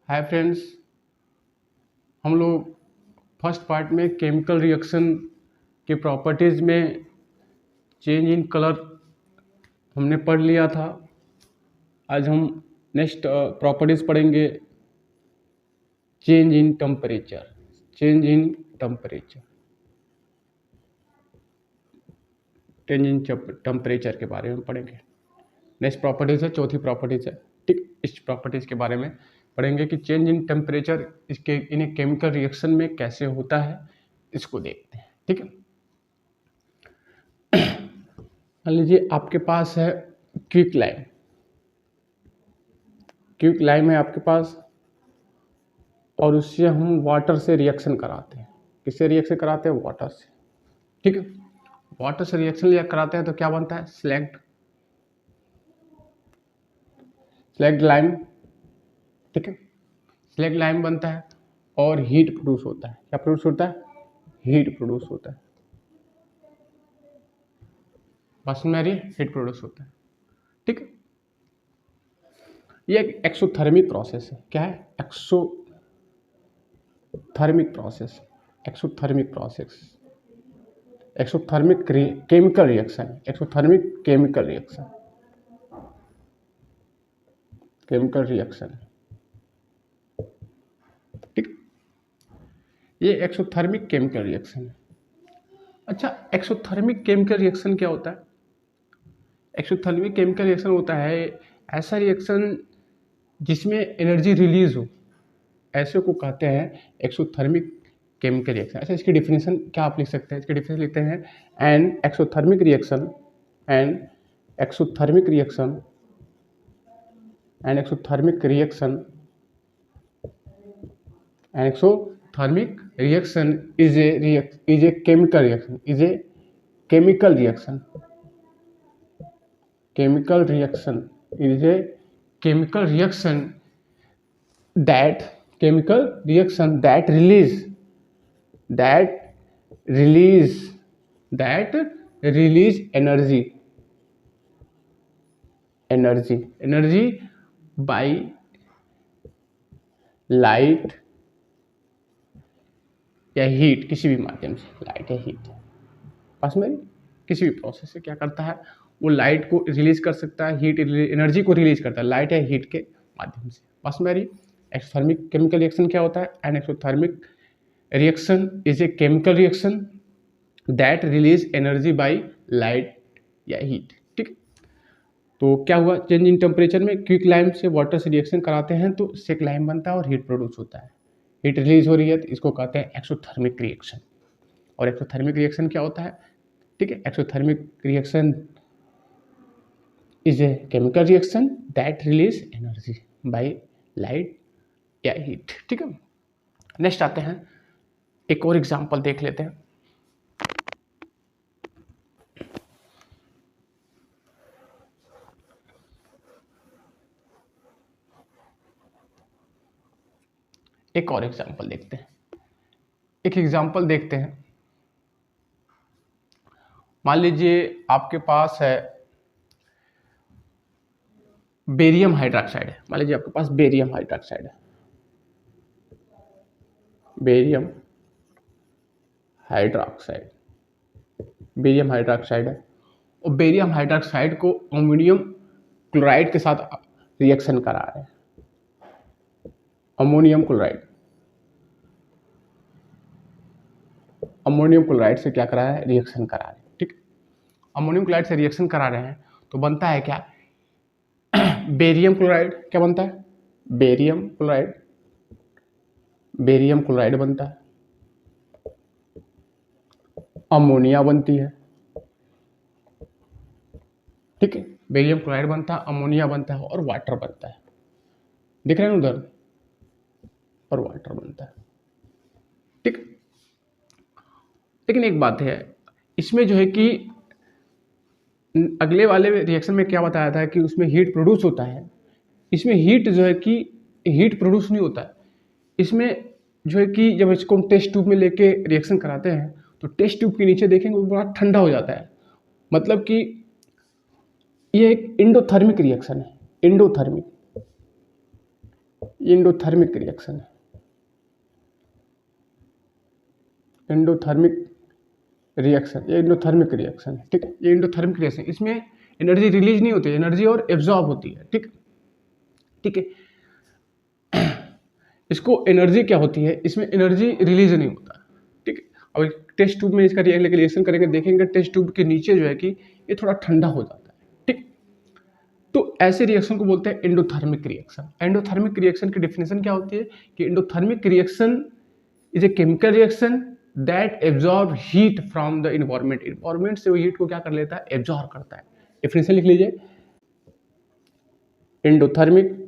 Hi friends, हम लोग first part में केमिकल रिएक्शन के प्रॉपर्टीज़ में चेंज इन कलर हमने पढ़ लिया था। आज हम नेक्स्ट प्रॉपर्टीज़ पढ़ेंगे change in temperature. Change in temperature change in temperature के बारे में पढ़ेंगे। नेक्स्ट प्रॉपर्टीज़ है, चौथी प्रॉपर्टीज़ है। ठीक, इस प्रॉपर्टीज़ के बारे में पढ़ेंगे कि चेंज इन टेम्परेचर इसके इन केमिकल रिएक्शन में कैसे होता है, इसको देखते हैं। ठीक है, मान लीजिए आपके पास है क्विक लाइम। क्विक लाइम है आपके पास और उससे हम वाटर से रिएक्शन कराते हैं। किससे रिएक्शन कराते हैं? वाटर से। ठीक है, वाटर से रिएक्शन कराते हैं तो क्या बनता है? Slagged lime. ठीक है, स्लैग्ड लाइम बनता है और हीट प्रोड्यूस होता है। क्या प्रोड्यूस होता है? हीट प्रोड्यूस होता है। बस में हीट प्रोड्यूस होता है। ठीक है, ये एक एक्सोथर्मिक प्रोसेस है। क्या है? Exothermic process. Exothermic process, exothermic chemical reaction, exothermic chemical reaction, chemical reaction. ठीक, ये एक्सोथर्मिक केमिकल रिएक्शन है। अच्छा, एक्सोथर्मिक केमिकल रिएक्शन क्या होता है? एक्सोथर्मिक केमिकल रिएक्शन होता है ऐसा रिएक्शन जिसमें एनर्जी रिलीज हो, ऐसे को कहते हैं एक्सोथर्मिक केमिकल रिएक्शन। अच्छा, इसकी डिफिनेशन क्या आप लिख सकते हैं? इसकी डिफिनेशन लिखते हैं an exothermic reaction, an exothermic reaction, an exothermic reaction, an exothermic reaction is a chemical reaction, is a chemical reaction, chemical reaction is a chemical reaction that release energy by light या heat, किसी भी माध्यम से, light या heat पास में किसी भी process से क्या करता है? वो लाइट को रिलीज कर सकता है, हीट एनर्जी को रिलीज करता है लाइट या हीट के माध्यम से। बस मेरी एक्सोथर्मिक केमिकल रिएक्शन क्या होता है? An exothermic reaction is a chemical reaction that release energy by light या हीट। ठीक, तो क्या हुआ? चेंज इन टेम्परेचर में क्विक लाइम से वाटर से रिएक्शन कराते हैं तो सेक लाइम बनता है और हीट प्रोड्यूस होता है, हीट रिलीज हो रही है, तो इसको कहते हैं एक्सोथर्मिक रिएक्शन। और एक्सोथर्मिक रिएक्शन क्या होता है? ठीक है, exothermic reaction is a chemical reaction that release energy by light या heat। ठीक है, नेक्स्ट आते हैं, एक और एग्जांपल देख लेते हैं। एक और एग्जांपल देखते हैं, एक एग्जांपल देखते हैं। मान लीजिए आपके पास है बेरियम हाइड्रोक्साइड है। मान लीजिए आपके पास बेरियम हाइड्रोक्साइड है, बेरियम हाइड्रोक्साइड, बेरियम हाइड्रोक्साइड है और बेरियम हाइड्रोक्साइड को अमोनियम क्लोराइड के साथ रिएक्शन करा रहे हैं। अमोनियम क्लोराइड से क्या करा रहे हैं? रिएक्शन करा रहे हैं। ठीक, अमोनियम क्लोराइड से रिएक्शन करा रहे हैं तो बनता है क्या? Barium chloride. क्या बनता है? बेरियम क्लोराइड बनता है, अमोनिया बनती है। ठीक है, बेरियम क्लोराइड बनता है, अमोनिया बनता है और वाटर बनता है। दिख रहे हैं उधर? और वाटर बनता है। ठीक, लेकिन एक बात है इसमें जो है कि अगले वाले रिएक्शन में क्या बताया था कि उसमें हीट प्रोड्यूस होता है, इसमें हीट जो है कि हीट प्रोड्यूस नहीं होता है। इसमें जो है कि जब इसको हम टेस्ट ट्यूब में लेके रिएक्शन कराते हैं तो टेस्ट ट्यूब के नीचे देखेंगे वो बड़ा ठंडा हो जाता है। मतलब कि ये एक इंडोथर्मिक रिएक्शन है, इंडोथर्मिक, एंडोथर्मिक रिएक्शन है, एंडोथर्मिक रिएक्शन, ये एंडोथर्मिक रिएक्शन है, ठीक है। ये एंडोथर्मिक रिएक्शन, इसमें एनर्जी रिलीज नहीं होती है, एनर्जी और एब्जॉर्ब होती है, ठीक ठीक है। इसको एनर्जी क्या होती है, इसमें एनर्जी रिलीज नहीं होता, ठीक है। अब एक टेस्ट ट्यूब में इसका रिएक्शन करेंगे, देखेंगे टेस्ट ट्यूब के नीचे जो है कि ये थोड़ा ठंडा हो जाता है, ठीक। तो ऐसे रिएक्शन को बोलते हैं एंडोथर्मिक रिएक्शन। एंडोथर्मिक रिएक्शन की डेफिनेशन क्या होती है कि endothermic reaction is a chemical reaction that absorb heat from the environment. Environment से वो हीट को क्या कर लेता है, एब्जॉर्ब करता है। डेफिनेशन लिख लीजिए, endothermic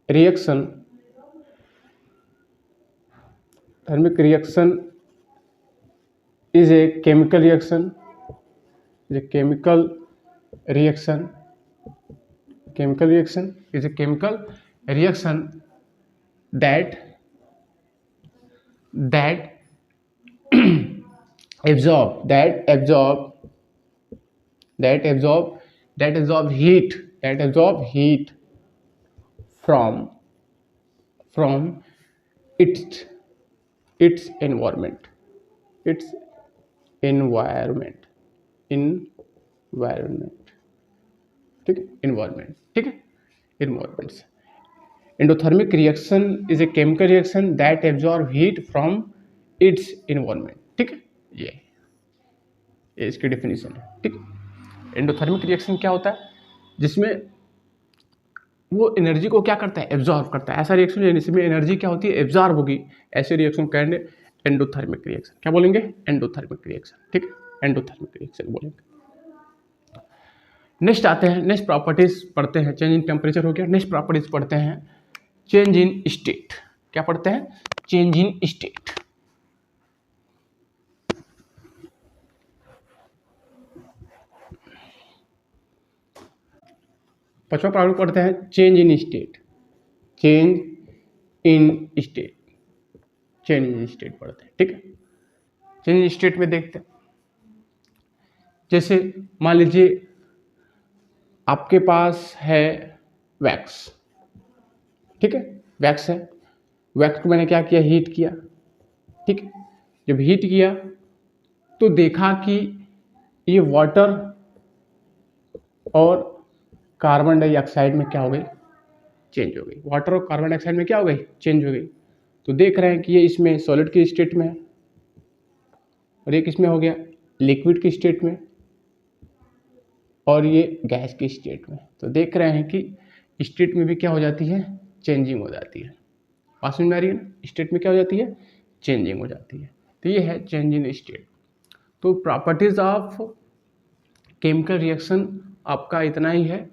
reaction, thermic reaction is a chemical reaction, is a chemical reaction is a chemical reaction that absorb heat from its environment, ठीक है, environment, ठीक है, environment से। Endothermic reaction is a chemical reaction that absorb heat from its environment, ठीक है। ये इसकी definition है, ठीक। एंडोथर्मिक रिएक्शन क्या होता है, जिसमें वो एनर्जी को क्या करता है, एब्जॉर्ब करता है। ऐसा रिएक्शन जिसमें एनर्जी क्या होती है, एब्जॉर्ब होगी, ऐसे रिएक्शन कहेंगे एंडोथर्मिक रिएक्शन। क्या बोलेंगे, एंडोथर्मिक रिएक्शन, ठीक है, एंडोथर्मिक रिएक्शन बोलेंगे। नेक्स्ट आते हैं, नेक्स्ट प्रॉपर्टीज पढ़ते हैं। चेंज इन टेम्परेचर हो गया, नेक्स्ट प्रॉपर्टीज पढ़ते हैं, चेंज इन स्टेट। क्या पढ़ते हैं, चेंज इन स्टेट। पांचवा प्रॉब्लम पढ़ते हैं, change in state. Change in state, change in state पढ़ते हैं, ठीक है। चेंज इन स्टेट में देखते हैं, जैसे मान लीजिए आपके पास है वैक्स, ठीक है, वैक्स है, वैक्स को मैंने क्या किया, हीट किया, ठीक है। जब हीट किया तो देखा कि ये वाटर और कार्बन डाइऑक्साइड में क्या हो गई, चेंज हो गई। वाटर और कार्बन डाइऑक्साइड में क्या हो गई, चेंज हो गई। तो देख रहे हैं कि ये इसमें सॉलिड की स्टेट में है और एक इसमें हो गया लिक्विड की स्टेट में और ये गैस की स्टेट में। तो देख रहे हैं कि स्टेट में भी क्या हो जाती है, चेंजिंग हो जाती है। बात समझ में आ रही है ना, स्टेट में क्या हो जाती है, चेंजिंग हो जाती है। तो ये है चेंज इन स्टेट। तो प्रॉपर्टीज ऑफ केमिकल रिएक्शन आपका इतना ही है।